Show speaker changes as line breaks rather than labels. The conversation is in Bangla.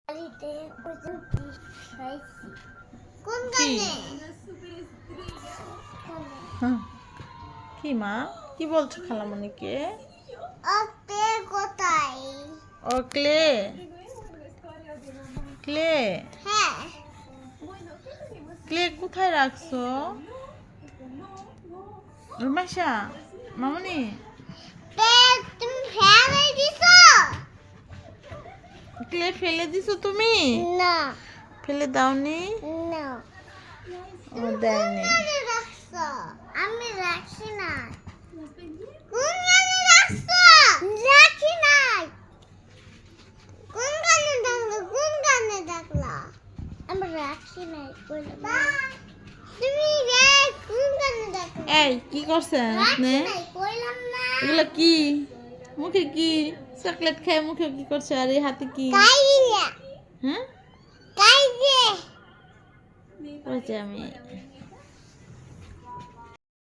কি মা কি বলছো খালামণিকে? ও ক্লে ক্লে ক্লে কোথায় রাখছো? রুমাইশা মামনি ক্লে ফেলে দিছো তুমি?
না
ফেলে দাওনি?
না
ও দেয়নি।
আমি রাখি না। কোন গানে রাখছো? রাখি নাই। কোন গানে ডাকলো? কোন গানে ডাকলা? আমি রাখি নাই। তুমি কোন গানে ডাকলা?
এই কি করছেন আপনি?
কইলাম না।
এগুলো কি মুখে কি চকলেট খায় মুখে কি করছে আর এই হাতে কি?
কাইলা
হ্যাঁ
কাইজে
ওই যে আমি